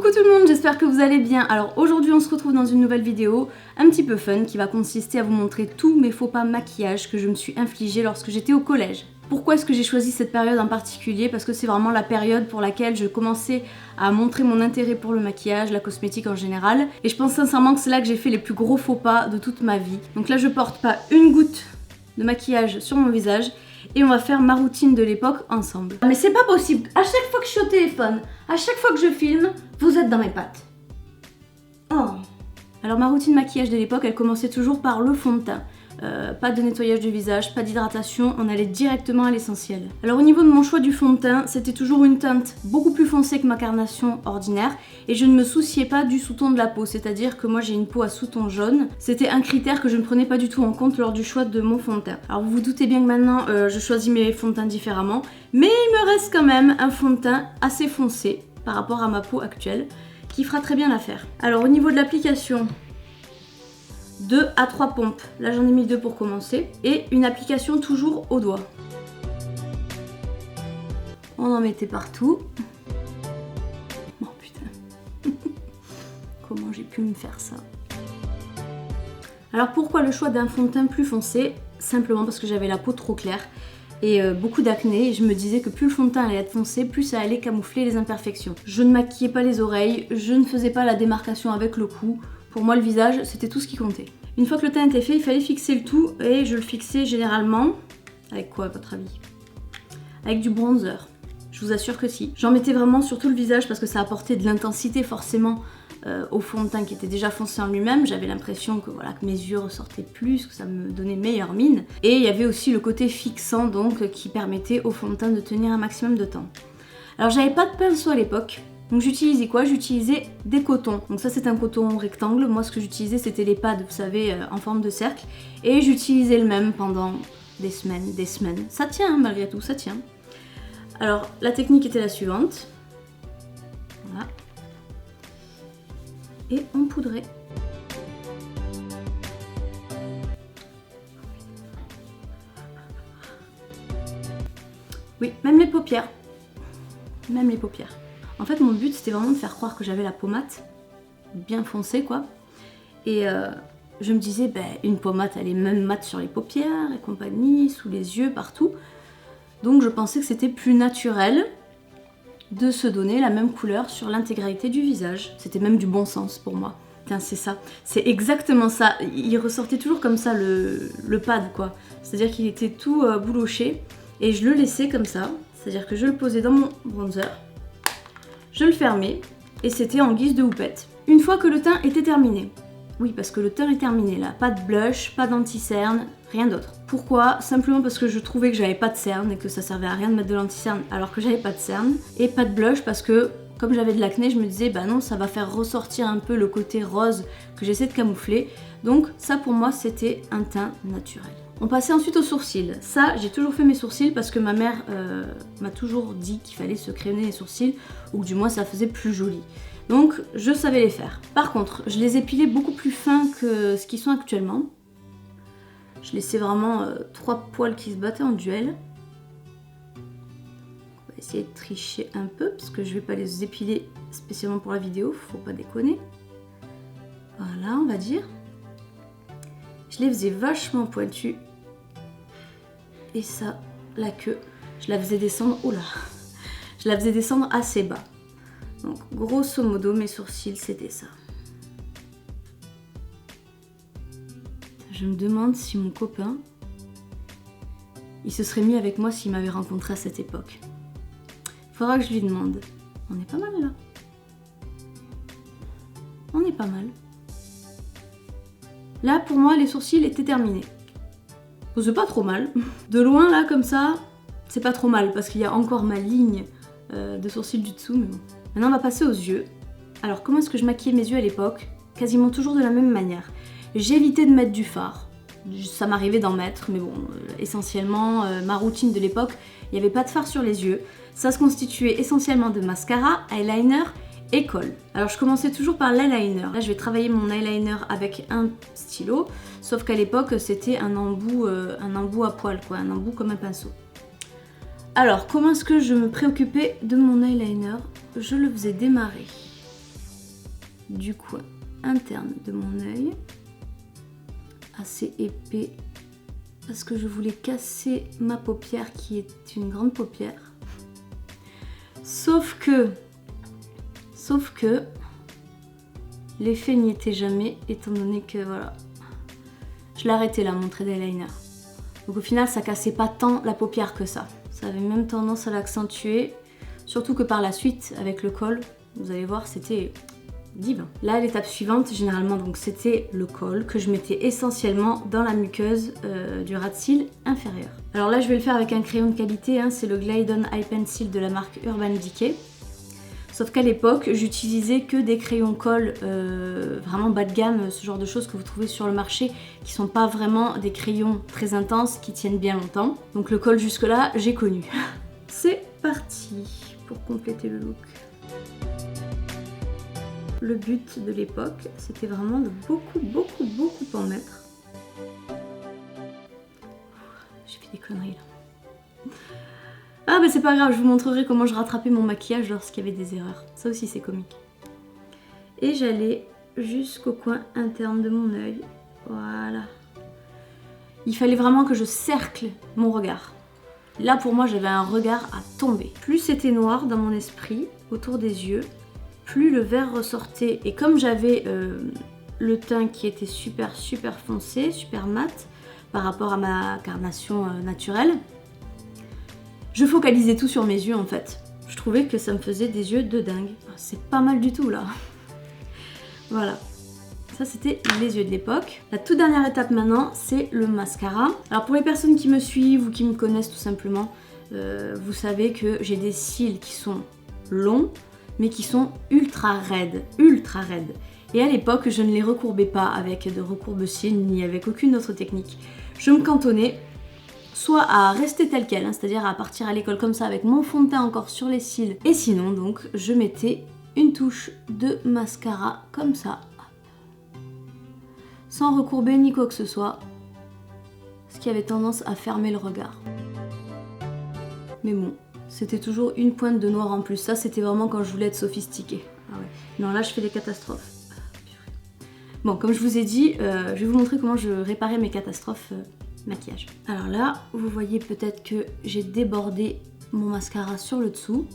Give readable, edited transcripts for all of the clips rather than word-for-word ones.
Coucou tout le monde, j'espère que vous allez bien. Alors aujourd'hui on se retrouve dans une nouvelle vidéo un petit peu fun qui va consister à vous montrer tous mes faux pas maquillage que je me suis infligé lorsque j'étais au collège. Pourquoi est-ce que j'ai choisi cette période en particulier? Parce que c'est vraiment la période pour laquelle je commençais à montrer mon intérêt pour le maquillage, la cosmétique en général. Et je pense sincèrement que c'est là que j'ai fait les plus gros faux pas de toute ma vie. Donc là je porte pas une goutte de maquillage sur mon visage. Et on va faire ma routine de l'époque ensemble. Mais c'est pas possible, à chaque fois que je suis au téléphone, à chaque fois que je filme, vous êtes dans mes pattes. Oh. Alors ma routine maquillage de l'époque, elle commençait toujours par le fond de teint. Pas de nettoyage du visage, pas d'hydratation, on allait directement à l'essentiel. Alors au niveau de mon choix du fond de teint, c'était toujours une teinte beaucoup plus foncée que ma carnation ordinaire et je ne me souciais pas du sous-ton de la peau, c'est-à-dire que moi j'ai une peau à sous-ton jaune. C'était un critère que je ne prenais pas du tout en compte lors du choix de mon fond de teint. Alors vous vous doutez bien que maintenant je choisis mes fonds de teint différemment, mais il me reste quand même un fond de teint assez foncé par rapport à ma peau actuelle qui fera très bien l'affaire. Alors au niveau de l'application, 2 à 3 pompes, là j'en ai mis 2 pour commencer, et une application toujours au doigt. On en mettait partout. Oh putain, comment j'ai pu me faire ça? Alors pourquoi le choix d'un fond de teint plus foncé? Simplement parce que j'avais la peau trop claire et beaucoup d'acné, et je me disais que plus le fond de teint allait être foncé, plus ça allait camoufler les imperfections. Je ne maquillais pas les oreilles, je ne faisais pas la démarcation avec le cou. Pour moi, le visage, c'était tout ce qui comptait. Une fois que le teint était fait, il fallait fixer le tout et je le fixais généralement... Avec quoi, à votre avis? Avec du bronzer. Je vous assure que si. J'en mettais vraiment sur tout le visage parce que ça apportait de l'intensité forcément au fond de teint qui était déjà foncé en lui-même. J'avais l'impression que, voilà, que mes yeux ressortaient plus, que ça me donnait meilleure mine. Et il y avait aussi le côté fixant donc qui permettait au fond de teint de tenir un maximum de temps. Alors j'avais pas de pinceau à l'époque. Donc j'utilisais quoi? J'utilisais des cotons. Donc ça c'est un coton rectangle. Moi ce que j'utilisais c'était les pads, vous savez, en forme de cercle. Et j'utilisais le même pendant des semaines, des semaines. Ça tient hein, malgré tout, ça tient. Alors la technique était la suivante. Voilà. Et on poudrait. Oui, même les paupières. Même les paupières. En fait, mon but, c'était vraiment de faire croire que j'avais la peau mate, bien foncée, quoi. Et je me disais, ben, une peau mate, elle est même mate sur les paupières et compagnie, sous les yeux, partout. Donc, je pensais que c'était plus naturel de se donner la même couleur sur l'intégralité du visage. C'était même du bon sens pour moi. Tiens, c'est ça. C'est exactement ça. Il ressortait toujours comme ça, le pad, quoi. C'est-à-dire qu'il était tout bouloché. Et je le laissais comme ça. C'est-à-dire que je le posais dans mon bronzer. Je le fermais et c'était en guise de houppette. Une fois que le teint était terminé, oui parce que le teint est terminé là, pas de blush, pas d'anti-cerne, rien d'autre. Pourquoi? Simplement parce que je trouvais que j'avais pas de cerne et que ça servait à rien de mettre de l'anti-cerne alors que j'avais pas de cerne. Et pas de blush parce que comme j'avais de l'acné, je me disais bah non, ça va faire ressortir un peu le côté rose que j'essaie de camoufler. Donc ça pour moi c'était un teint naturel. On passait ensuite aux sourcils. Ça, j'ai toujours fait mes sourcils parce que ma mère m'a toujours dit qu'il fallait se crayonner les sourcils ou que du moins ça faisait plus joli. Donc, je savais les faire. Par contre, je les épilais beaucoup plus fins que ce qu'ils sont actuellement. Je laissais vraiment 3 poils qui se battaient en duel. On va essayer de tricher un peu parce que je vais pas les épiler spécialement pour la vidéo, faut pas déconner. Voilà, on va dire. Je les faisais vachement pointus. Et ça, la queue, je la faisais descendre, oula, je la faisais descendre assez bas. Donc, grosso modo, mes sourcils, c'était ça. Je me demande si mon copain, il se serait mis avec moi s'il m'avait rencontré à cette époque. Faudra que je lui demande. On est pas mal là. On est pas mal. Là, pour moi, les sourcils étaient terminés. C'est pas trop mal. De loin, là, comme ça, c'est pas trop mal, parce qu'il y a encore ma ligne de sourcils du dessous, mais bon. Maintenant, on va passer aux yeux. Alors, comment est-ce que je maquillais mes yeux à l'époque? Quasiment toujours de la même manière. J'évitais de mettre du fard. Ça m'arrivait d'en mettre, mais bon, essentiellement, ma routine de l'époque, il n'y avait pas de fard sur les yeux. Ça se constituait essentiellement de mascara, eyeliner et colle. Alors je commençais toujours par l'eyeliner. Là je vais travailler mon eyeliner avec un stylo, sauf qu'à l'époque c'était un embout à poil, quoi, un embout comme un pinceau. Alors comment est-ce que je me préoccupais de mon eyeliner? Je le faisais démarrer du coin interne de mon œil, assez épais, parce que je voulais casser ma paupière qui est une grande paupière. Sauf que l'effet n'y était jamais, étant donné que voilà, je l'ai arrêté là, mon trait d'eyeliner. Donc au final, ça cassait pas tant la paupière que ça. Ça avait même tendance à l'accentuer, surtout que par la suite, avec le col, vous allez voir, c'était divin. Là, l'étape suivante, généralement, donc c'était le col que je mettais essentiellement dans la muqueuse du ras de cils inférieur. Alors là, je vais le faire avec un crayon de qualité, hein, c'est le Glide On Eye Pencil de la marque Urban Decay. Sauf qu'à l'époque, j'utilisais que des crayons colle vraiment bas de gamme, ce genre de choses que vous trouvez sur le marché, qui sont pas vraiment des crayons très intenses, qui tiennent bien longtemps. Donc le col jusque-là, j'ai connu. C'est parti pour compléter le look. Le but de l'époque, c'était vraiment de beaucoup en mettre. J'ai fait des conneries là. Ah bah c'est pas grave, je vous montrerai comment je rattrapais mon maquillage lorsqu'il y avait des erreurs. Ça aussi c'est comique. Et j'allais jusqu'au coin interne de mon œil. Voilà. Il fallait vraiment que je cercle mon regard. Là pour moi j'avais un regard à tomber. Plus c'était noir dans mon esprit, autour des yeux, plus le vert ressortait. Et comme j'avais le teint qui était super foncé, super mat, par rapport à ma carnation naturelle, je focalisais tout sur mes yeux en fait. Je trouvais que ça me faisait des yeux de dingue. C'est pas mal du tout là. Voilà. Ça c'était les yeux de l'époque. La toute dernière étape maintenant, c'est le mascara. Alors pour les personnes qui me suivent ou qui me connaissent tout simplement, vous savez que j'ai des cils qui sont longs, mais qui sont ultra raides. Et à l'époque, je ne les recourbais pas avec de recourbe-cils ni avec aucune autre technique. Je me cantonnais soit à rester telle quelle, hein, c'est-à-dire à partir à l'école comme ça avec mon fond de teint encore sur les cils. Et sinon, donc, je mettais une touche de mascara comme ça, sans recourber ni quoi que ce soit, ce qui avait tendance à fermer le regard. Mais bon, c'était toujours une pointe de noir en plus. Ça, c'était vraiment quand je voulais être sophistiquée. Ah ouais. Non, là, je fais des catastrophes. Bon, comme je vous ai dit, je vais vous montrer comment je réparais mes catastrophes maquillage. Alors là, vous voyez peut-être que j'ai débordé mon mascara sur le dessous.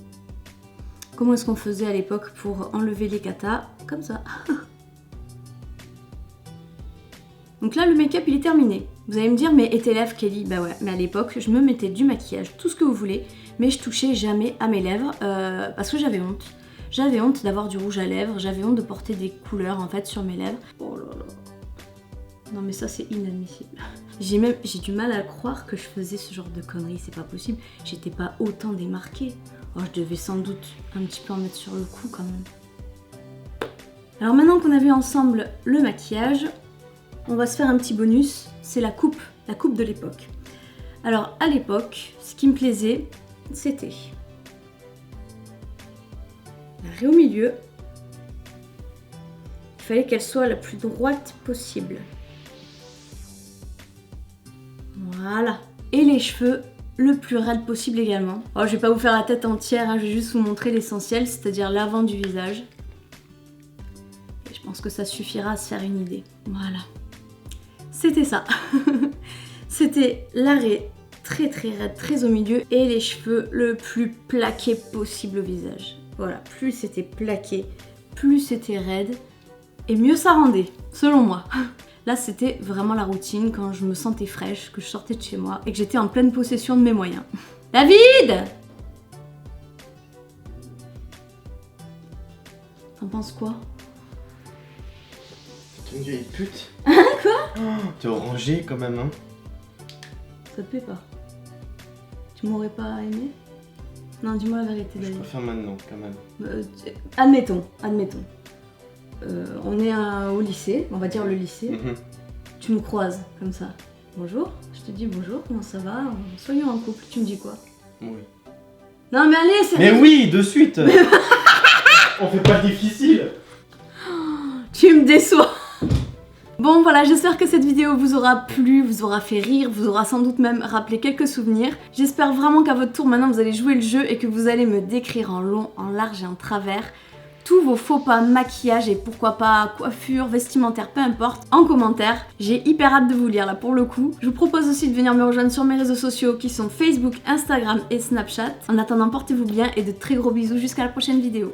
Comment est-ce qu'on faisait à l'époque pour enlever les catas? Comme ça. Donc là, le make-up, il est terminé. Vous allez me dire, mais et tes lèvres, Kelly? Bah ouais, mais à l'époque, je me mettais du maquillage, tout ce que vous voulez, mais je touchais jamais à mes lèvres parce que j'avais honte. J'avais honte d'avoir du rouge à lèvres, j'avais honte de porter des couleurs en fait sur mes lèvres. Oh là là. Non mais ça c'est inadmissible. J'ai du mal à croire que je faisais ce genre de conneries, c'est pas possible. J'étais pas autant démarquée. Oh, je devais sans doute un petit peu en mettre sur le cou quand même. Alors maintenant qu'on a vu ensemble le maquillage, on va se faire un petit bonus, c'est la coupe de l'époque. Alors à l'époque, ce qui me plaisait, c'était la raie au milieu. Il fallait qu'elle soit la plus droite possible. Voilà. Et les cheveux le plus raide possible également. Alors, je vais pas vous faire la tête entière, hein, je vais juste vous montrer l'essentiel, c'est-à-dire l'avant du visage. Et je pense que ça suffira à se faire une idée. Voilà. C'était ça. C'était la raie très raide, très au milieu, et les cheveux le plus plaqués possible au visage. Voilà, plus c'était plaqué, plus c'était raide, et mieux ça rendait, selon moi. Là, c'était vraiment la routine quand je me sentais fraîche, que je sortais de chez moi et que j'étais en pleine possession de mes moyens. David! T'en penses quoi? T'es une vieille pute. Quoi? Oh, t'es orangé quand même, hein? Ça te plaît pas? Tu m'aurais pas aimé? Non, dis-moi la vérité, David. Je préfère maintenant, quand même. Admettons. On est au lycée, on va dire le lycée. Tu me croises comme ça. Bonjour, je te dis bonjour, comment ça va? Soyons en couple, tu me dis quoi? Oui. Non mais allez, c'est... Mais oui, de suite. On fait pas difficile. Tu me déçois. Bon voilà, j'espère que cette vidéo vous aura plu, vous aura fait rire, vous aura sans doute même rappelé quelques souvenirs. J'espère vraiment qu'à votre tour maintenant vous allez jouer le jeu et que vous allez me décrire en long, en large et en travers tous vos faux pas, maquillage et pourquoi pas coiffure, vestimentaire, peu importe, en commentaire. J'ai hyper hâte de vous lire là pour le coup. Je vous propose aussi de venir me rejoindre sur mes réseaux sociaux qui sont Facebook, Instagram et Snapchat. En attendant, portez-vous bien et de très gros bisous jusqu'à la prochaine vidéo.